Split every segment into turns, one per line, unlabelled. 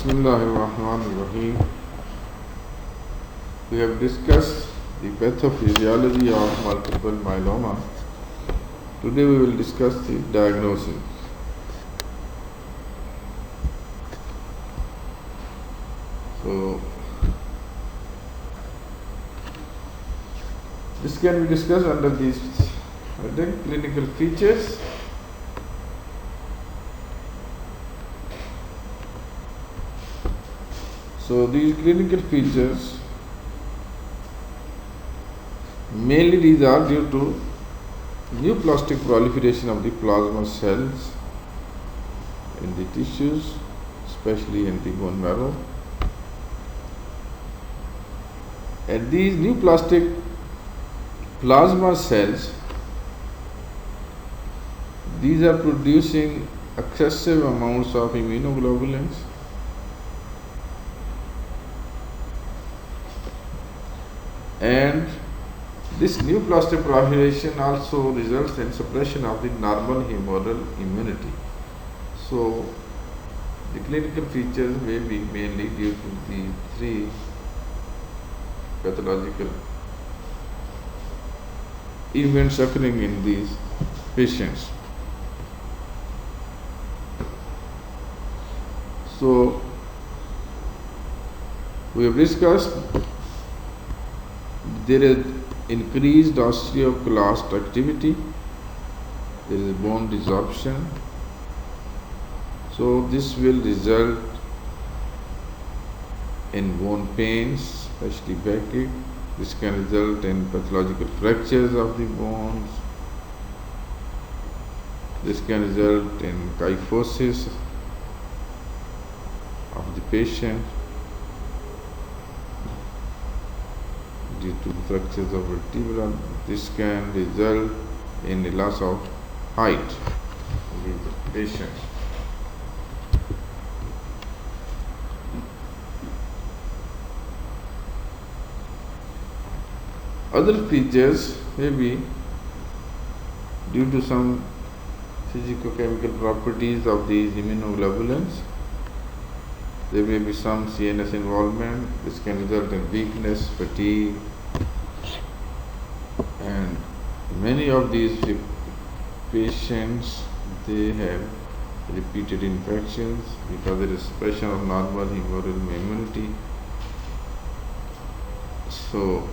Bismillahirrahmanirrahim. We have discussed the pathophysiology of multiple myeloma. Today we will discuss the diagnosis. So, this can be discussed under these clinical features. So these clinical features, mainly these are due to neoplastic proliferation of the plasma cells in the tissues, especially in the bone marrow. And these neoplastic plasma cells, these are producing excessive amounts of immunoglobulins, and this neoplastic proliferation also results in suppression of the normal humoral immunity. So the clinical features may be mainly due to the three pathological events occurring in these patients. So we have discussed there is increased osteoclast activity, there is bone desorption. So this will result in bone pains, especially backache. This can result in pathological fractures of the bones. This can result in kyphosis of the patient due to fractures of vertebra. This can result in a loss of height in the patient. Other features may be due to some physicochemical properties of these immunoglobulins. There may be some CNS involvement. This can result in weakness, fatigue, and many of these patients, they have repeated infections because there is suppression of normal humoral immunity. So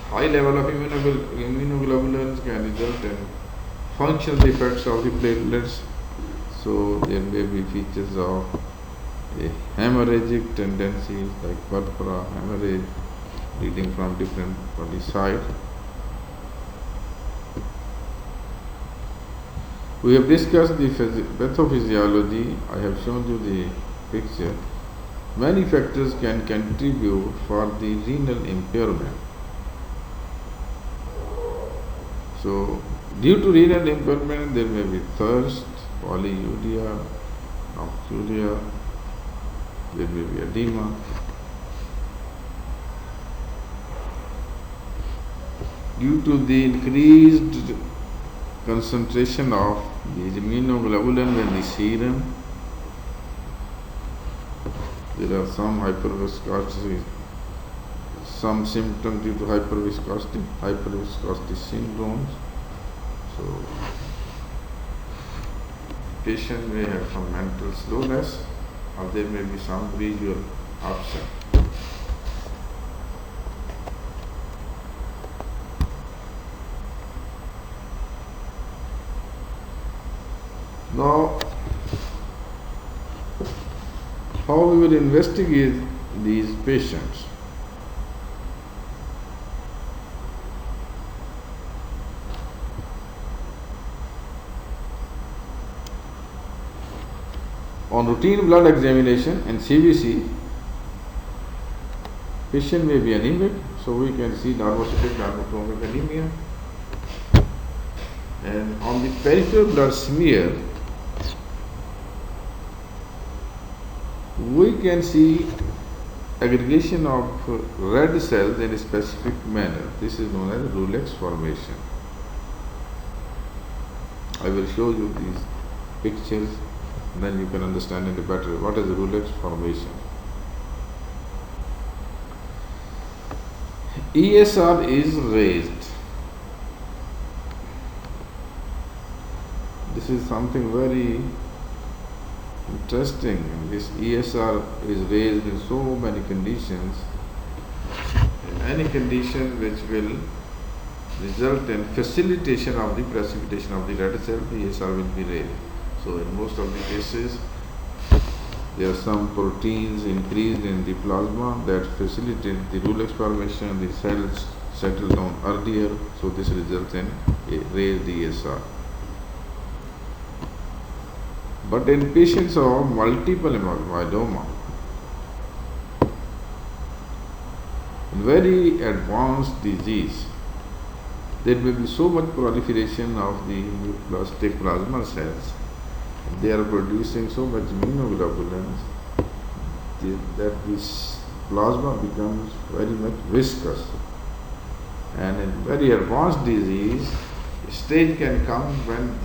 high level of immunoglobulins can result in functional defects of the platelets. So there may be features of a hemorrhagic tendency like purpura, hemorrhage leading from different body sides. We have discussed the pathophysiology. I have shown you the picture. Many factors can contribute for the renal impairment. So due to renal impairment, there may be thirst, polyuria, nocturia, there may be edema. Due to the increased concentration of the immunoglobulin in the serum, there are some hyperviscosity, some symptoms due to hyperviscosity syndromes. So patient may have some mental slowness, or there may be some visual absence. Now, how we will investigate these patients? On routine blood examination and CBC, patient may be anemic, so we can see normocytic normochromic anemia. And on the peripheral blood smear, we can see aggregation of red cells in a specific manner. This is known as Rulex formation. I will show you these pictures Then you can understand it better. What is the Rulex formation? ESR is raised. This is something very interesting. This ESR is raised in so many conditions. In any condition which will result in facilitation of the precipitation of the red cell, the ESR will be raised. So in most of the cases, there are some proteins increased in the plasma that facilitate the Rulex formation. The cells settle down earlier, so this results in a raised ESR. But in patients of multiple myeloma, in very advanced disease, there may be so much proliferation of the neoplastic plasma cells. They are producing so much immunoglobulins that this plasma becomes very much viscous. And in very advanced disease, a stage can come when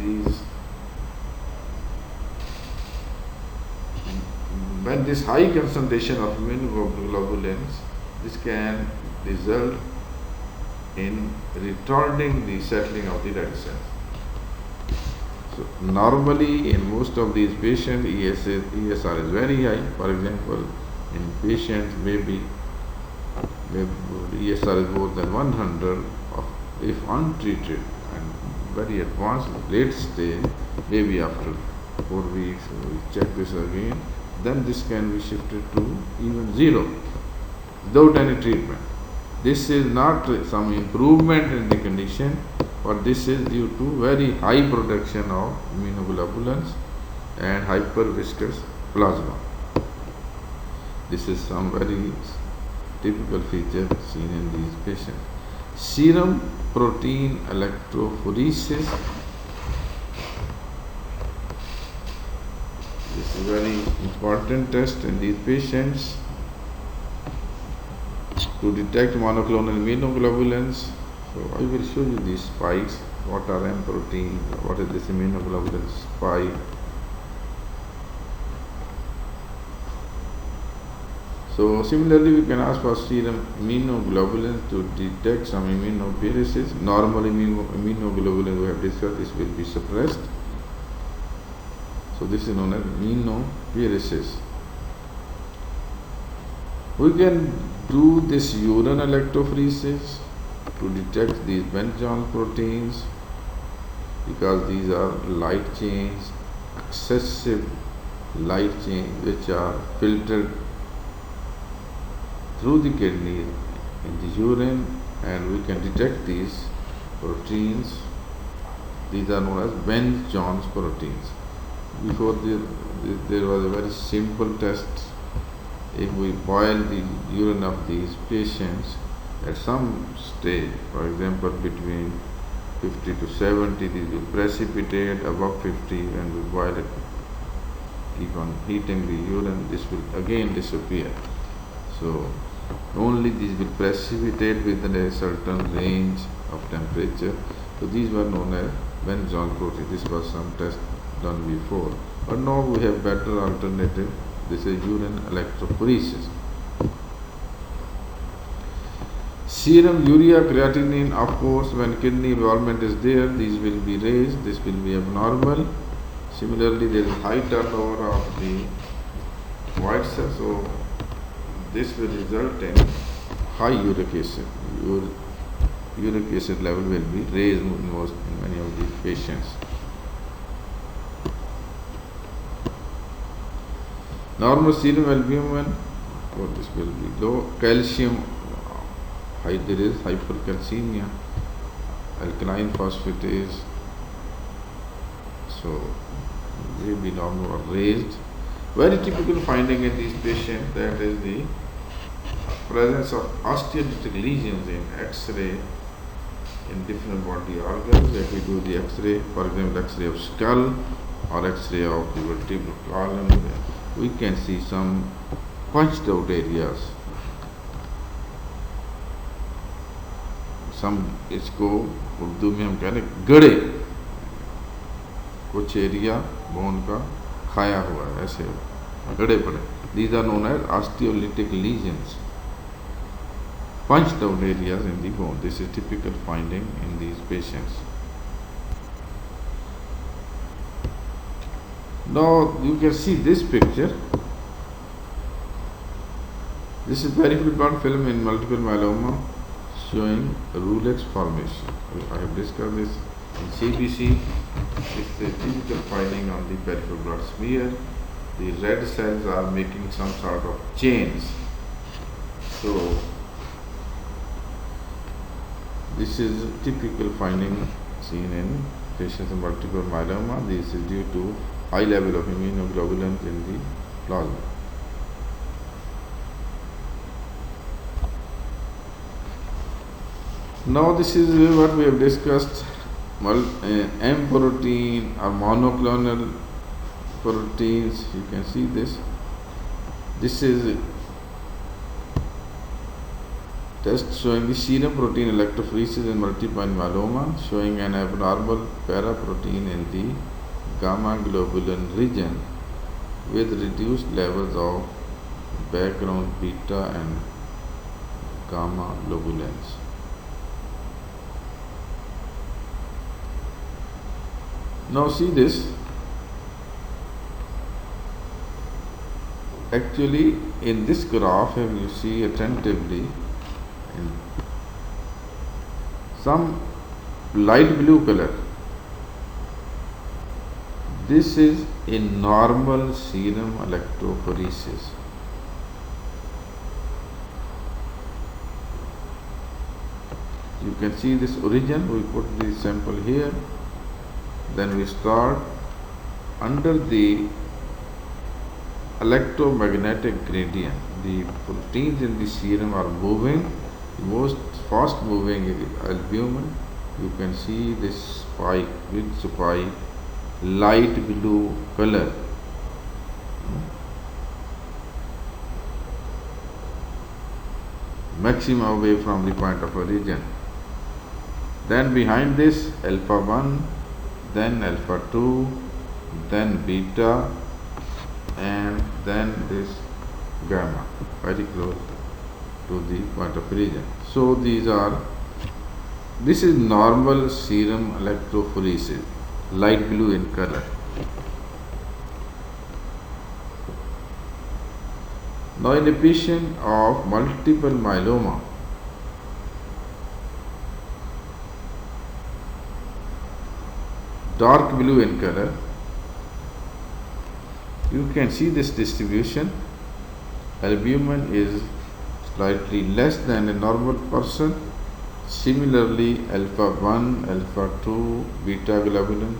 this high concentration of immunoglobulins, this can result in retarding the settling of the red cells. So normally in most of these patients, ESR is very high. For example, in patients maybe ESR is more than 100 if untreated, and very advanced late stage, maybe after 4 weeks we check this again, then this can be shifted to even 0 without any treatment. This is not some improvement in the condition, but this is due to very high production of immunoglobulins and hyperviscous plasma. This is some very typical feature seen in these patients. Serum protein electrophoresis. This is a very important test in these patients to detect monoclonal immunoglobulins. So I will show you these spikes. What are M protein? What is this immunoglobulin spike? So similarly, we can ask for serum immunoglobulins to detect some immunopheresis. Normal immunoglobulins we have discussed, this will be suppressed. So this is known as immunopheresis. We can do this urine electrophoresis to detect these Bent-Jones proteins, because these are light chains, excessive light chains which are filtered through the kidney in the urine, and we can detect these proteins. These are known as Bent-Jones proteins. Before there was a very simple test. If we boil the urine of these patients at some stage, for example between 50 to 70, these will precipitate. Above 50, when we boil it, keep on heating the urine, this will again disappear. So only these will precipitate within a certain range of temperature. So these were known as Bent-Jones protein. This was some test done before, but now we have better alternative. This is urine electrophoresis. Serum urea creatinine, of course, when kidney involvement is there, these will be raised, this will be abnormal. Similarly, there is high turnover of the white cells, so this will result in high uric acid. Uric acid level will be raised in many of these patients. Normal serum albumin, this will be low. Calcium, there is hypercalcemia, alkaline phosphatase, so they will be normal or raised. Very typical finding in these patients, that is the presence of osteolytic lesions in X-ray in different body organs. If we do the X-ray, for example X-ray of skull or X-ray of the vertebral column, we can see some punched out areas. some इसको उर्दू में हम कह रहे गड़े, कुछ area bone का खाया हुआ है, ऐसे गड़े पड़े. These are known as osteolytic lesions, punched out areas in the bone. This is typical finding in these patients. Now you can see this picture. This is peripheral blood film in multiple myeloma showing Rulex formation. I have discussed this in CBC. It's a typical finding on the peripheral blood smear. The red cells are making some sort of chains. So this is a typical finding seen in patients with multiple myeloma. This is due to high level of immunoglobulins in the plasma. Now this is what we have discussed. M protein or monoclonal proteins. You can see this. This is test showing the serum protein electrophoresis in multiple myeloma, showing an abnormal paraprotein in the gamma globulin region with reduced levels of background beta and gamma globulins. Now see this. Actually, in this graph, if you see attentively, in some light blue color, this is a normal serum electrophoresis. You can see this origin. We put the sample here. Then we start under the electromagnetic gradient. The proteins in the serum are moving. The most fast moving is albumin. You can see this spike, big spike, light blue color. Maxima away from the point of origin. Then behind this alpha 1, then alpha 2, then beta, and then this gamma, very close to the point of origin. So this is normal serum electrophoresis, light blue in color. Now in a patient of multiple myeloma, dark blue in color, you can see this distribution. Albumin is slightly less than a normal person. Similarly, alpha 1, alpha 2, beta globulin,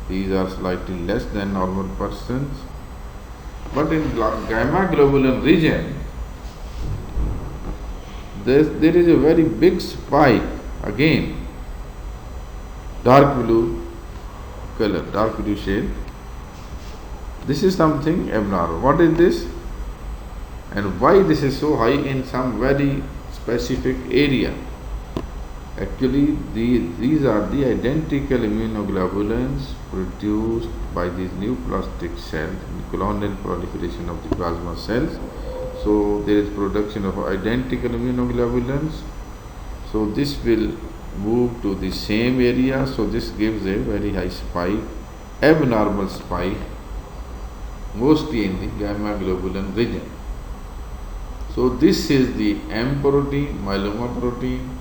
these are slightly less than normal persons. But in gamma globulin region, there is a very big spike, again, dark blue color, dark blue shade. This is something abnormal. What is this? And why this is so high in some very specific area? Actually, these are the identical immunoglobulins produced by these neoplastic cells, the colonial proliferation of the plasma cells. So there is production of identical immunoglobulins. So this will move to the same area. So this gives a very high spike, abnormal spike, mostly in the gamma globulin region. So this is the M protein, myeloma protein,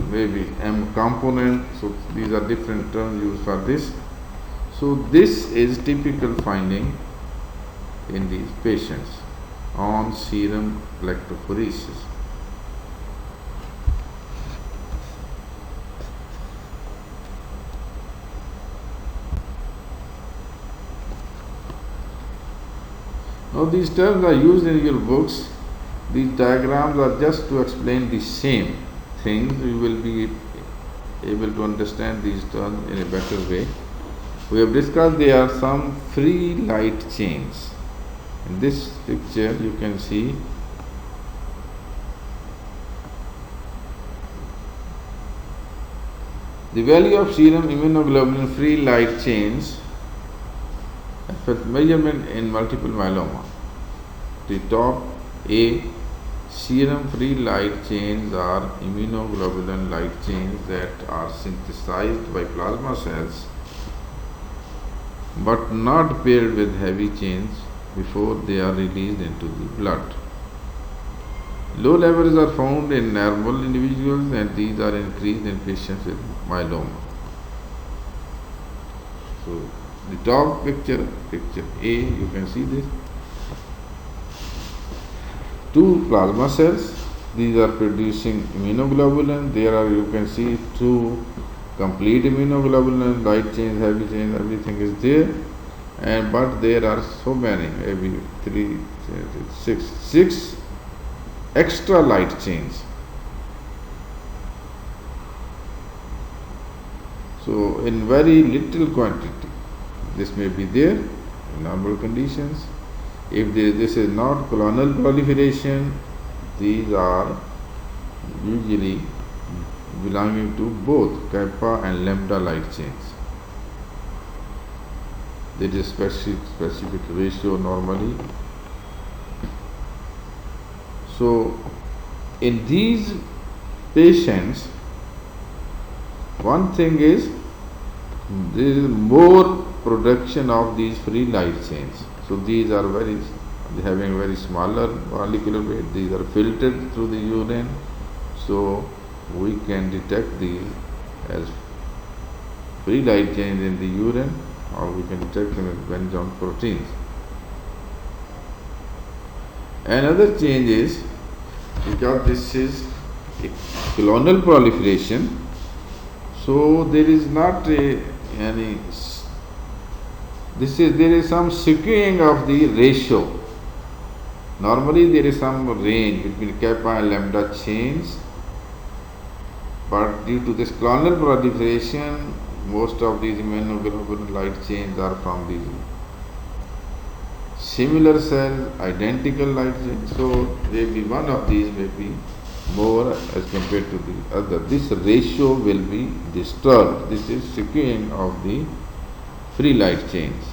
maybe M component. So these are different terms used for this. So this is typical finding in these patients on serum electrophoresis. Now these terms are used in your books. These diagrams are just to explain the same things. We will be able to understand these terms in a better way. We have discussed there are some free light chains. In this picture you can see The value of serum immunoglobulin free light chains affect measurement in multiple myeloma. The top A serum free light chains are immunoglobulin light chains that are synthesized by plasma cells but not paired with heavy chains before they are released into the blood. Low levels are found in normal individuals and these are increased in patients with myeloma. So the top picture A, you can see this. Two plasma cells, these are producing immunoglobulin. There are, you can see, two complete immunoglobulin, light chains, heavy chains, everything is there. But there are so many, maybe six extra light chains. So in very little quantity, this may be there in normal conditions. If this is not clonal proliferation, these are usually belonging to both kappa and lambda light chains. There is specific ratio normally. So in these patients, one thing is there is more production of these free light chains. So these are having very smaller molecular weight. These are filtered through the urine. So we can detect these as free light chains in the urine, or we can detect them as benzone proteins. Another change is, because this is a clonal proliferation, so there is not there is some skewing of the ratio. Normally there is some range between kappa and lambda chains, but due to this clonal proliferation, most of these immunoglobulin light chains are from these similar cells, identical light chains. So maybe one of these may be more as compared to the other. This ratio will be disturbed. This is skewing of the free light chains.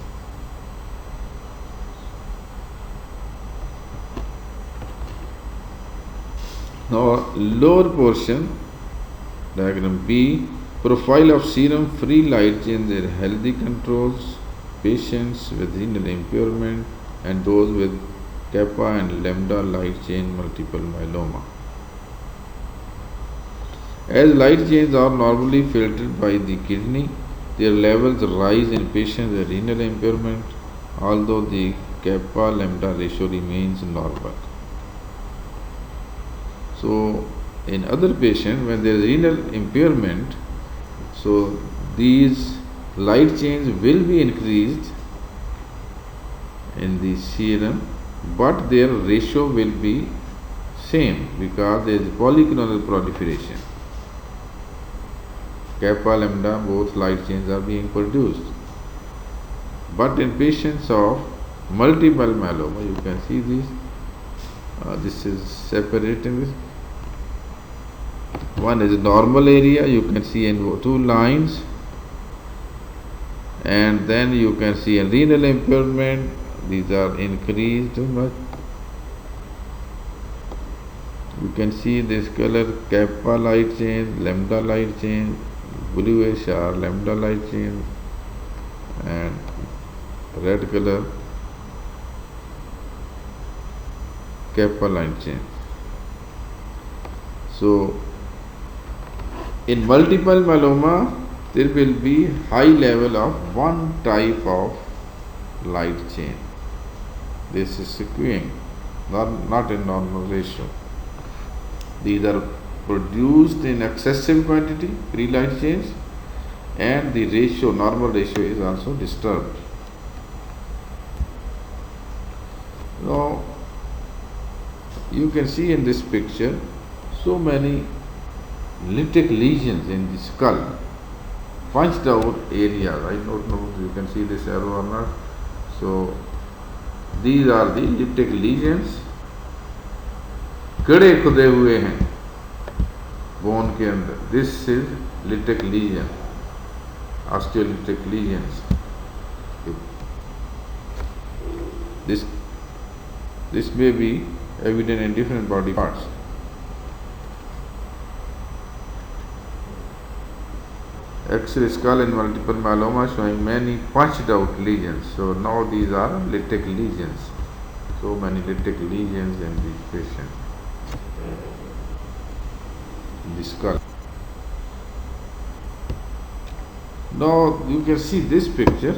Now lower portion, diagram B, profile of serum free light chains in healthy controls, patients with renal impairment and those with kappa and lambda light chain multiple myeloma. As light chains are normally filtered by the kidney, their levels rise in patients with renal impairment, although the kappa lambda ratio remains normal. So in other patients, when there is renal impairment, so these light chains will be increased in the serum, but their ratio will be same because there is polyclonal proliferation. Kappa, lambda, both light chains are being produced. But in patients of multiple myeloma, you can see this is separating this. One is normal area, you can see in two lines, and then you can see a renal impairment, these are increased much. You can see this color, kappa light chain, lambda light chain, bluish are lambda light chain, and red color kappa light chain. So in multiple myeloma, there will be high level of one type of light chain. This is skewing, not in normal ratio. These are produced in excessive quantity, free light chains, and the ratio, normal ratio, is also disturbed. Now, you can see in this picture so many lytic lesions in the skull, punched out areas. I don't know if you can see this arrow or not. So these are the lytic lesions, गड़े खुदे हुए हैं bone के अंदर. This is lytic lesion. osteolytic lesions. This this may be evident in different body parts. X-ray skull in multiple myeloma showing many punched out lesions. So now these are lytic lesions. So many lytic lesions in the patient, in the skull. Now you can see this picture.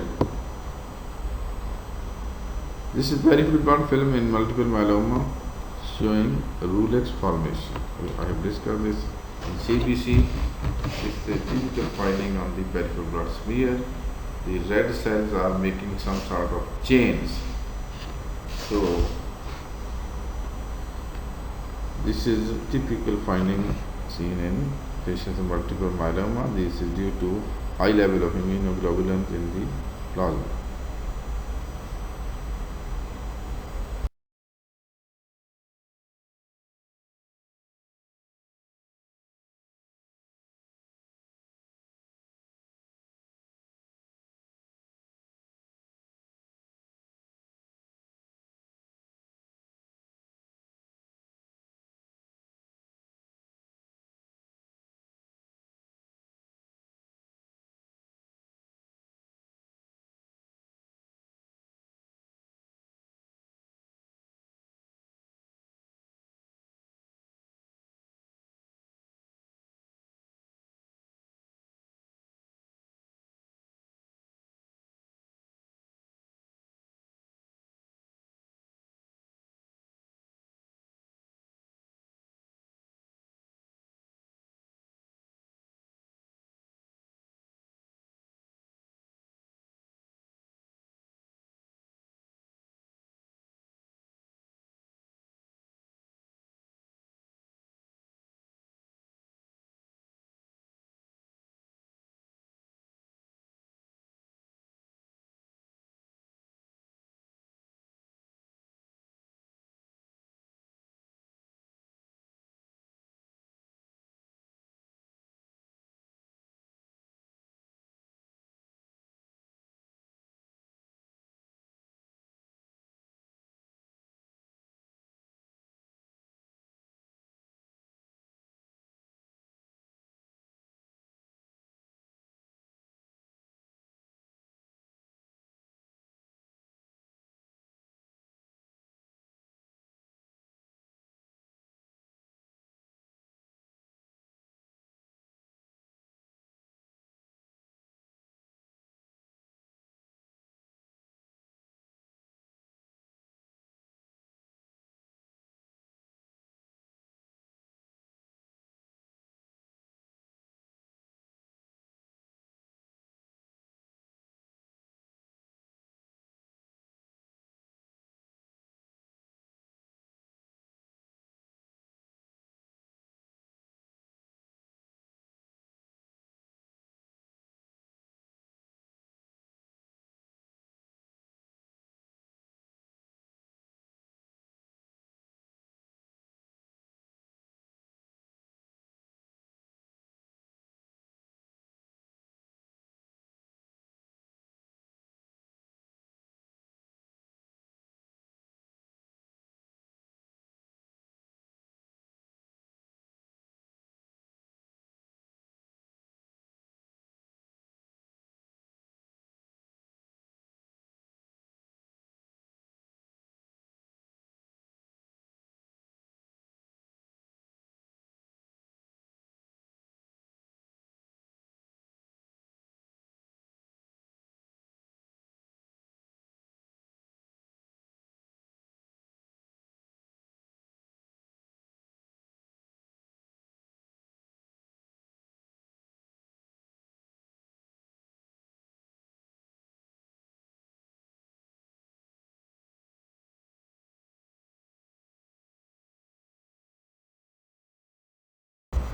This is peripheral blood film in multiple myeloma showing Rulex formation. I have discussed this in CBC. It's a typical finding on the peripheral blood smear. The red cells are making some sort of chains. So this is a typical finding seen in patients with multiple myeloma. This is due to high level of immunoglobulins in the plasma.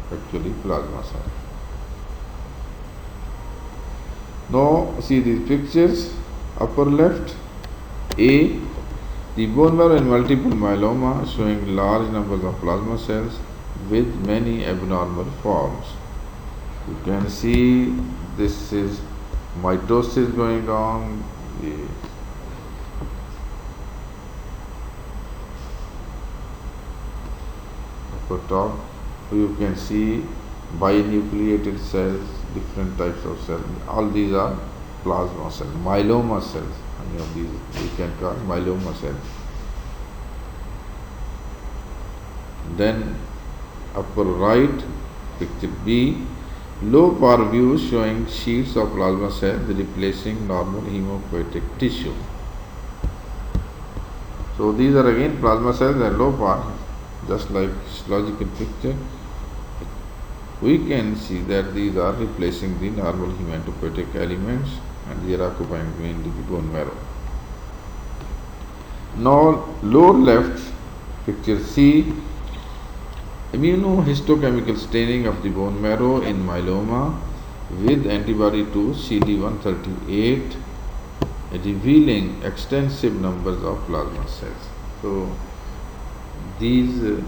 Actually plasma cell. Now see these pictures. Upper left, A, the bone marrow in multiple myeloma showing large numbers of plasma cells with many abnormal forms. You can see this is mitosis going on. The upper top, you can see binucleated cells, different types of cells. All these are plasma cells, myeloma cells. Any of these you can call myeloma cells. Then upper right, picture B, low power view showing sheets of plasma cells replacing normal hemopoietic tissue. So these are again plasma cells at low power, just like histological picture. We can see that these are replacing the normal hematopoietic elements and they are occupying mainly the bone marrow. Now lower left, picture C, immunohistochemical staining of the bone marrow in myeloma with antibody to CD138 revealing extensive numbers of plasma cells. So these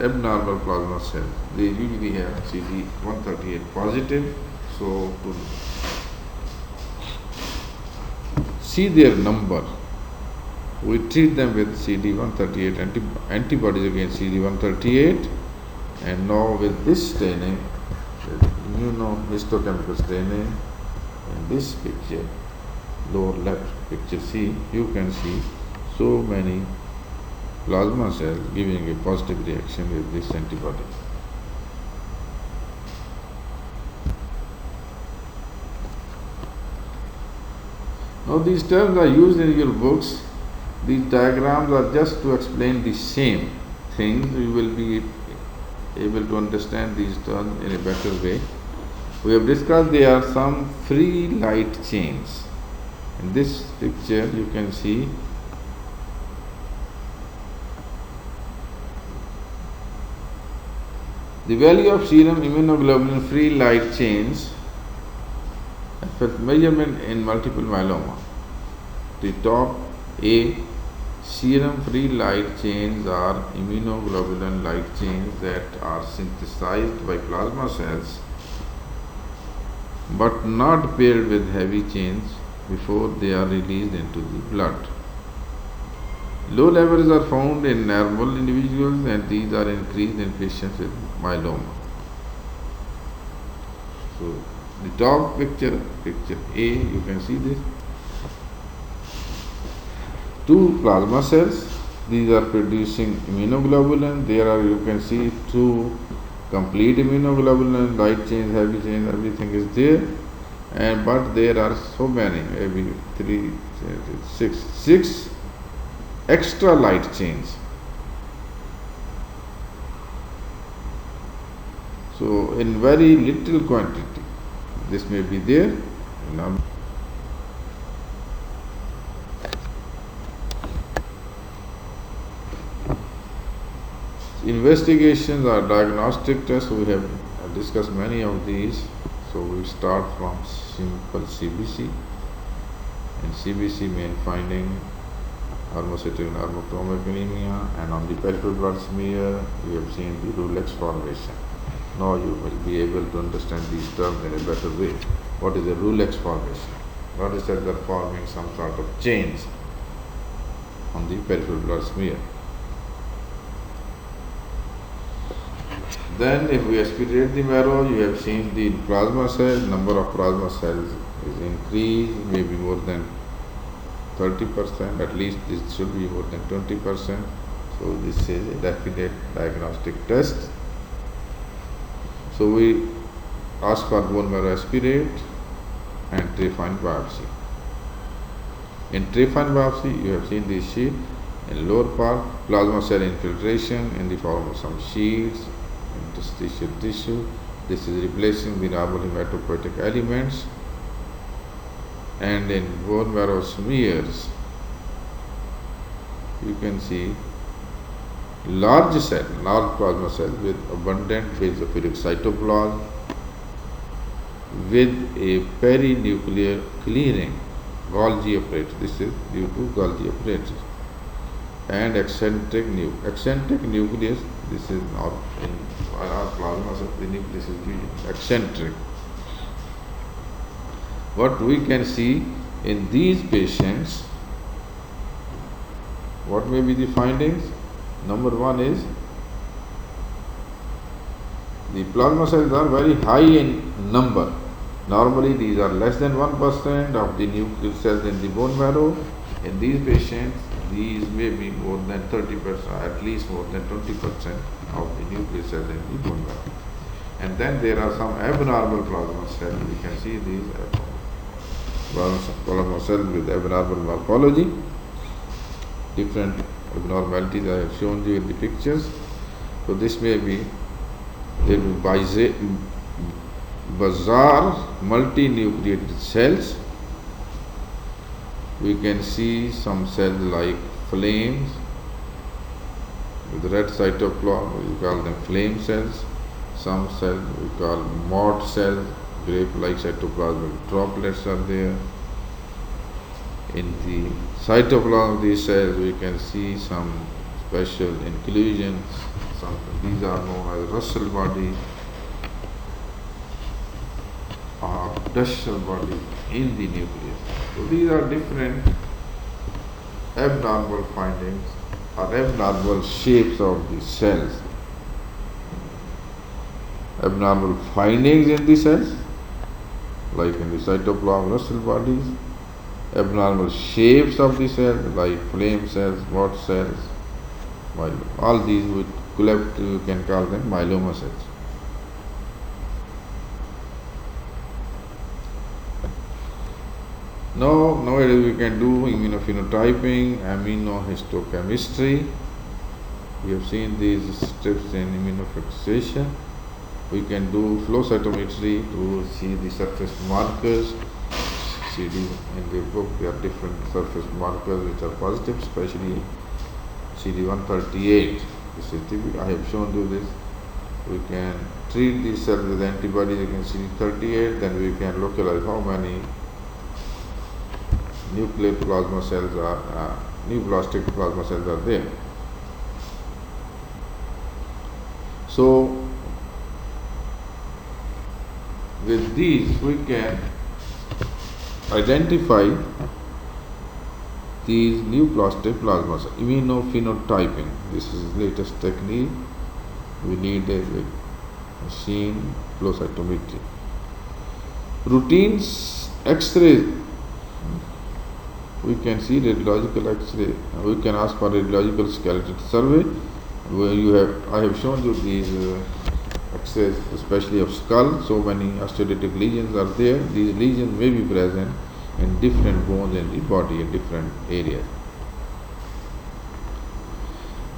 abnormal plasma cells, they usually have CD138 positive. So to see their number, we treat them with CD138 antibodies against CD138, and now with this staining, immunohistochemical staining, in this picture, lower left picture C, you can see so many plasma cells giving a positive reaction with this antibody. Now these terms are used in your books. These diagrams are just to explain the same things. You will be able to understand these terms in a better way. We have discussed there are some free light chains. In this picture you can see the value of serum immunoglobulin free light chains for measurement in multiple myeloma. The top A, serum free light chains are immunoglobulin light chains that are synthesized by plasma cells but not paired with heavy chains before they are released into the blood. Low levels are found in normal individuals and these are increased in patients with myeloma. So the top picture, picture A, you can see this. Two plasma cells, these are producing immunoglobulin. There are, you can see, two complete immunoglobulin, light chains, heavy chains, everything is there. And but there are so many, maybe six extra light chains. So in very little quantity, this may be there. Investigations or diagnostic tests, we have discussed many of these. So we start from simple CBC. In CBC, main finding hormocytic normochromic anemia, and on the peripheral blood smear, we have seen the Rulex formation. Now you will be able to understand these terms in a better way. What is a Rulex formation? What is that? They are forming some sort of chains on the peripheral blood smear. Then if we aspirate the marrow, you have seen the plasma cells, number of plasma cells is increased, maybe more than 30%, at least this should be more than 20%. So this is a definite diagnostic test. So we ask for bone marrow aspirate and trephine biopsy. In trephine biopsy, you have seen this sheet. In lower part, plasma cell infiltration in the form of some sheets, interstitial tissue. This is replacing the normal hematopoietic elements. And in bone marrow smears, you can see large plasma cell with abundant basophilic cytoplasm with a perinuclear clearing, Golgi apparatus. This is due to Golgi apparatus. And eccentric nucleus. This is not in our plasma cell. The nucleus is eccentric. what we can see in these patients, what may be the findings? Number one is the plasma cells are very high in number. Normally these are less than 1% of the nuclear cells in the bone marrow. In these patients, these may be more than 30%, at least more than 20% of the nuclear cells in the bone marrow. And then there are some abnormal plasma cells. We can see these plasma cells with abnormal morphology. Different abnormalities I have shown you in the pictures. So this may be bizarre multinucleated cells. We can see some cells like flames with red cytoplasm, we call them flame cells. Some cells we call mort cells, grape-like cytoplasmic droplets are there. In the cytoplasm of these cells we can see some special inclusions. These are known as Russell body or Dussel body in the nucleus. So these are different abnormal findings or abnormal shapes of the cells. Abnormal findings in the cells, like in the cytoplasm Russell bodies. Abnormal shapes of the cells, like flame cells, mort cells, myeloma. All these would collectively you can call them myeloma cells. Now, nowadays we can do immunophenotyping, immunohistochemistry. We have seen these steps in immunofixation. We can do flow cytometry to see the surface markers. See in the book there are different surface markers which are positive, especially CD138. This is typical. I have shown you this. We can treat these cells with antibodies against CD38, then we can localize how many nuclear plasma cells are, neoplastic plasma cells are there. So, with these we can identify these neoplastic plasma cells. Immunophenotyping. This is the latest technique. We need a machine flow cytometry. Routine X-ray. We can see radiological X-ray. We can ask for radiological skeletal survey. Where I have shown you these X-rays, especially of skull. So many osteolytic lesions are there. These lesions may be present in different bones in the body in different areas.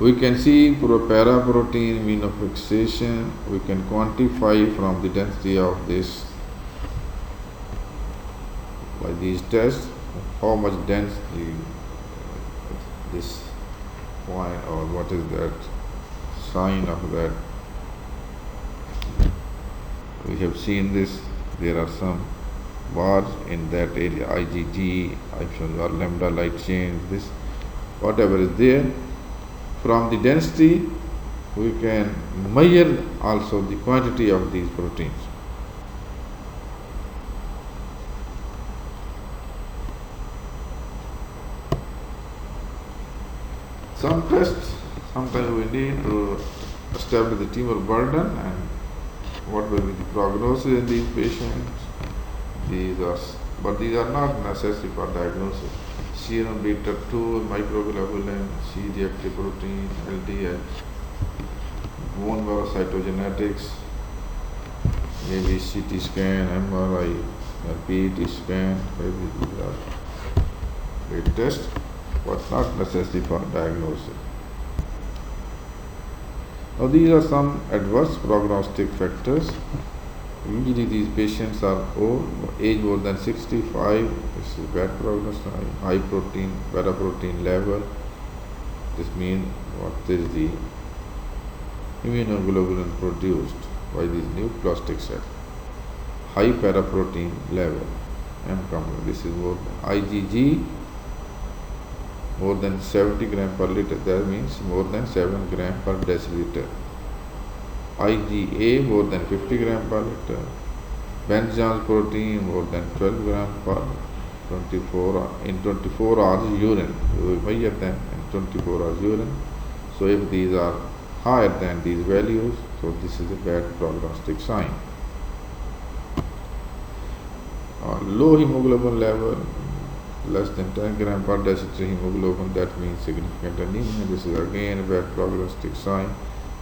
We can see paraprotein immunofixation. We can quantify from the density of this by these tests how much dense this point or what is that sign of that. We have seen this. There are some bars in that area, IgG, or lambda light chain, this, whatever is there. From the density, we can measure also the quantity of these proteins. Some tests, sometimes we need to establish the tumor burden and what will be the prognosis in these patients. But these are not necessary for diagnosis. Serum beta 2, microglobulin, C-reactive protein, LDH, bone marrow cytogenetics, maybe CT scan, MRI, or PET scan, maybe these are great tests, but not necessary for diagnosis. Now these are some adverse prognostic factors. Usually these patients are old, age more than 65. This is bad prognosis. High protein, paraprotein level. This means what is the immunoglobulin produced by these neoplastic cells. High paraprotein level. This is more IgG more than 70 gram per liter. That means more than 7 gram per deciliter. IgA more than 50 gram per liter, Benzene protein more than 12 gram per 24 hours urine. We measure them in 24 hours urine. So if these are higher than these values, so this is a bad prognostic sign. Low hemoglobin level, less than 10 gram per deciliter hemoglobin, that means significant anemia. This is again a bad prognostic sign.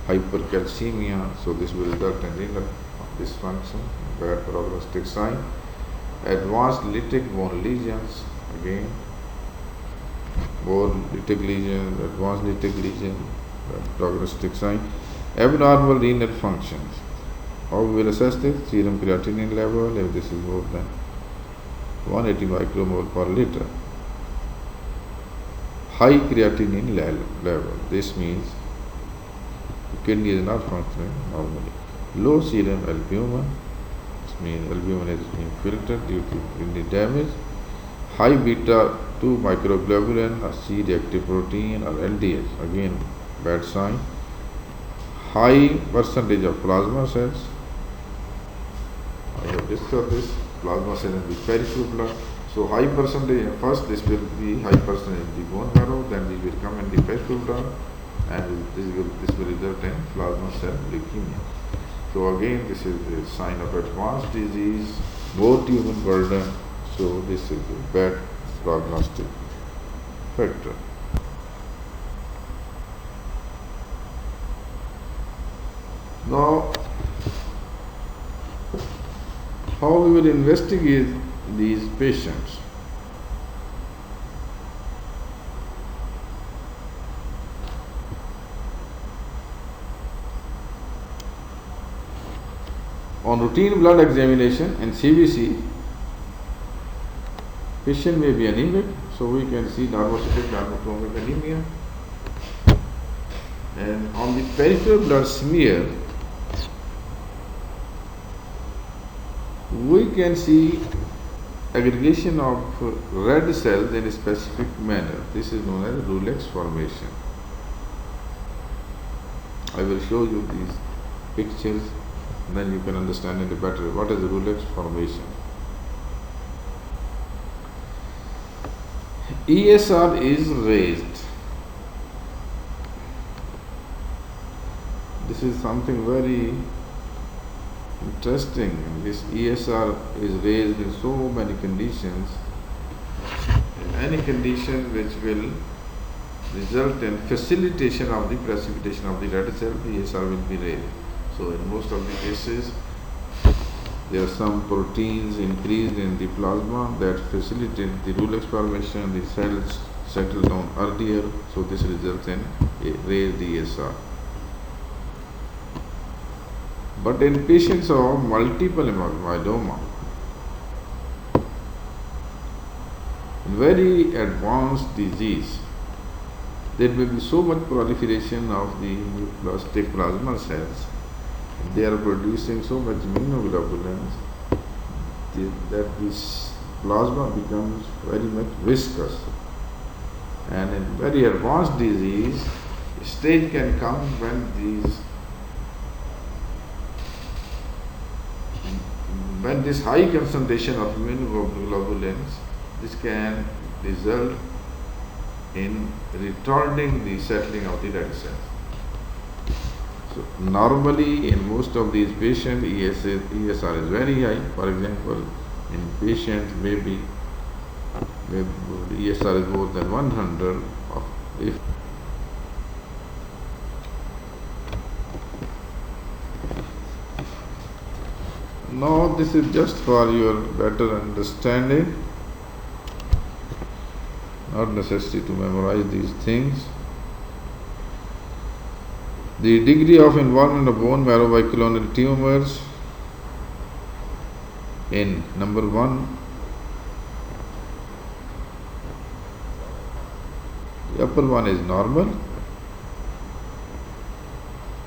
Hypercalcemia, so this will result in renal dysfunction, bad prognostic sign. Advanced lytic bone lesions, again bone lytic lesion, advanced lytic lesion, bad prognostic sign. Abnormal renal functions. How we will assess this? Serum creatinine level, if this is more than 180 micromole per liter. High creatinine level, this means the kidney is not functioning normally. Low serum albumin, this means albumin is being filtered due to kidney damage. High beta 2 microglobulin or C-reactive protein or LDH, again bad sign. High percentage of plasma cells, I have discussed this, plasma cells in the peripheral blood. So high percentage, first this will be high percentage in the bone marrow, then this will come in the peripheral blood, and this will result in plasma cell leukemia. So again, this is a sign of advanced disease, more tumor burden, so this is a bad prognostic factor. Now, how we will investigate these patients? On routine blood examination in CBC, patient may be anemic, so we can see normocytic normochromic anemia. And on the peripheral blood smear, we can see aggregation of red cells in a specific manner. This is known as Roulex formation. I will show you these pictures, then you can understand it better. What is the Roulex formation? ESR is raised. This is something very interesting. This ESR is raised in so many conditions. In any condition which will result in facilitation of the precipitation of the red cell, the ESR will be raised. So in most of the cases, there are some proteins increased in the plasma that facilitate the Roulex formation. The cells settle down earlier, so this results in a raised ESR. But in patients of multiple myeloma, in very advanced disease, there may be so much proliferation of the neoplastic plasma cells. They are producing so much immunoglobulins that this plasma becomes very much viscous. And in very advanced disease, a stage can come when this high concentration of immunoglobulins, this can result in retarding the settling of the red cells. So normally in most of these patients, ESR is very high. For example, in patients maybe the ESR is more than 100. Now this is just for your better understanding, not necessary to memorize these things. The degree of involvement of bone marrow by clonal tumors in number 1, the upper one is normal.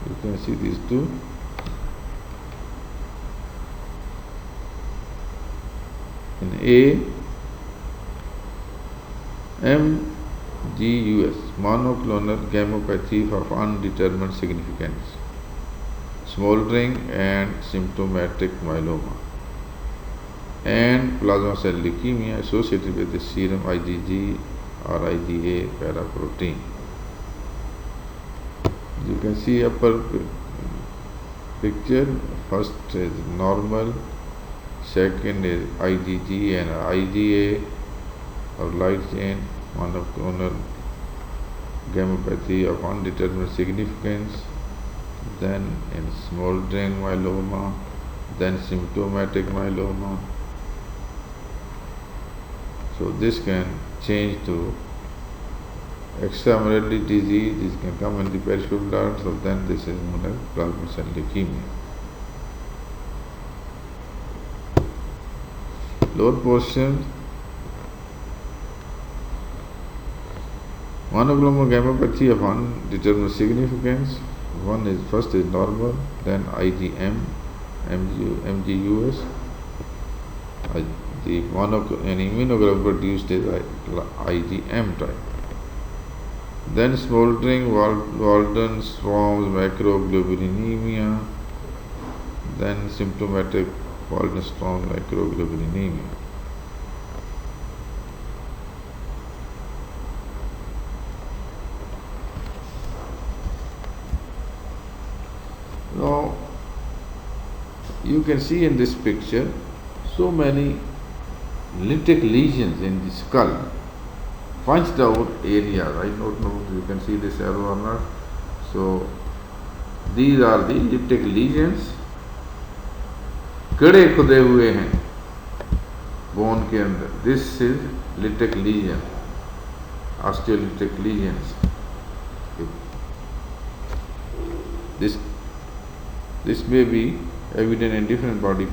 You can see these two. In A, MGUS, monoclonal gammopathy of undetermined significance, smoldering and symptomatic myeloma. and plasma cell leukemia associated with the serum IgG or IgA paraprotein. You can see upper picture. First is normal, second is IgG and IgA or light chain monoclonal gammopathy of undetermined significance, then in smoldering myeloma, then symptomatic myeloma. So this can change to extramedullary disease. This can come in the peripheral blood. So then this is known as plasma cell leukemia. Lower portion, monoclonal gammopathy of undetermined significance. First is normal, then IgM, MGUS. The immunoglobulin produced is IgM type. Then smoldering Waldenstrom's macroglobulinemia. Then symptomatic Waldenstrom's macroglobulinemia. Now you can see in this picture so many lytic lesions in the skull, punched out areas. I don't know if you can see this arrow or not. So these are the lytic lesions, कड़े खुदे हुए हैं bone के अंदर. This is lytic lesion, osteolytic lesions. This may be evident in different body.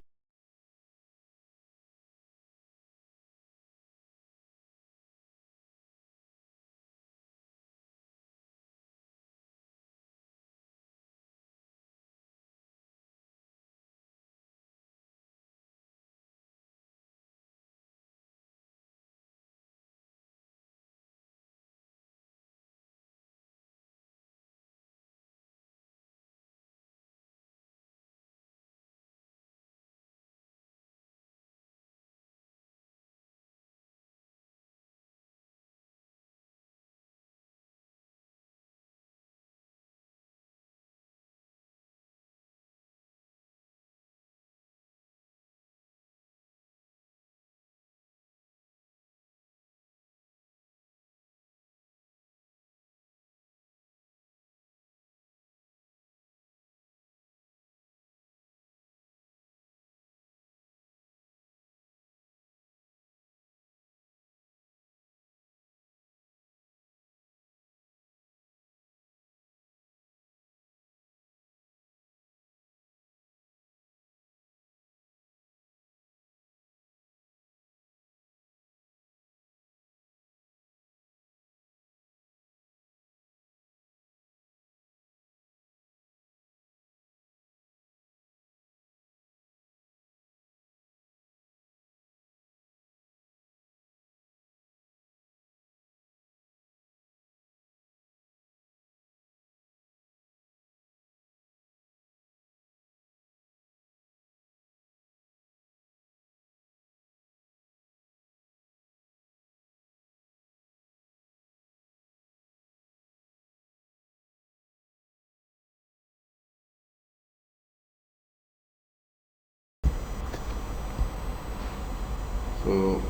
So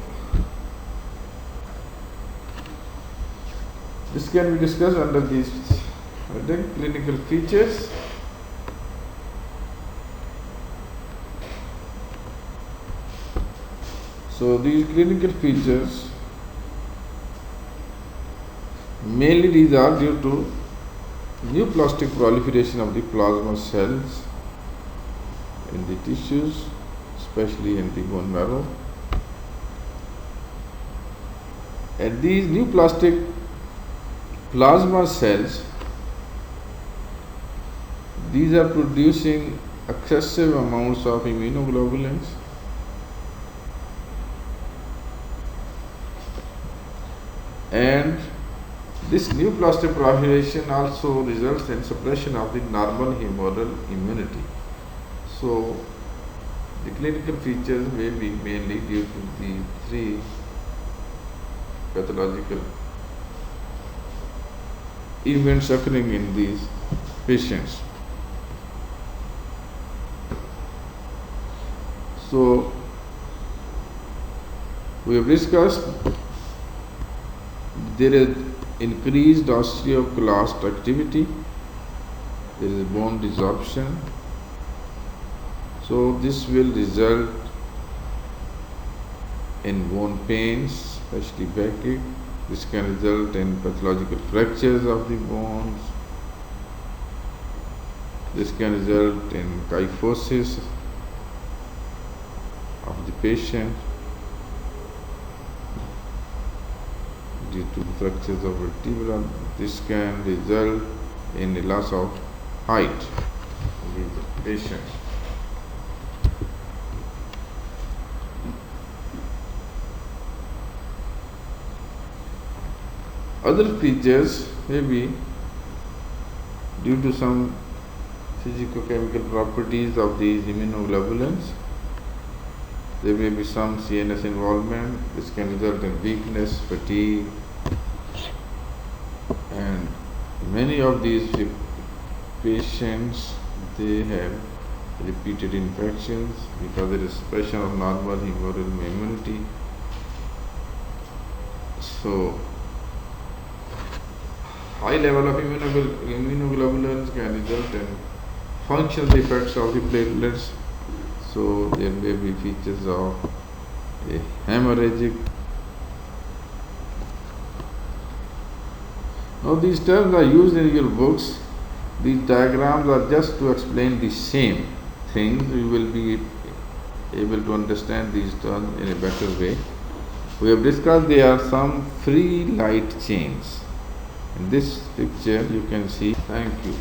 this can be discussed under these clinical features. So these clinical features mainly these are due to neoplastic proliferation of the plasma cells in the tissues, especially in the bone marrow. And these neoplastic plasma cells, these are producing excessive amounts of immunoglobulins, and this neoplastic proliferation also results in suppression of the normal humoral immunity. So The clinical features may be mainly due to the three pathological events occurring in these patients. So, we have discussed there is increased osteoclast activity, there is bone desorption. So, this will result in bone pains, especially backache. This can result in pathological fractures of the bones. This can result in kyphosis of the patient due to fractures of vertebra. This can result in a loss of height of the patient. Other features may be due to some physicochemical properties of these immunoglobulins. There may be some CNS involvement. This can result in weakness, fatigue, and many of these patients, they have repeated infections because there is suppression of normal humoral immunity. So, high level of immunoglobulins can result in functional defects of the platelets. So, there may be features of a hemorrhagic. Now, these terms are used in your books. These diagrams are just to explain the same things. We will be able to understand these terms in a better way. We have discussed there are some free light chains. In this picture you can see. Thank you.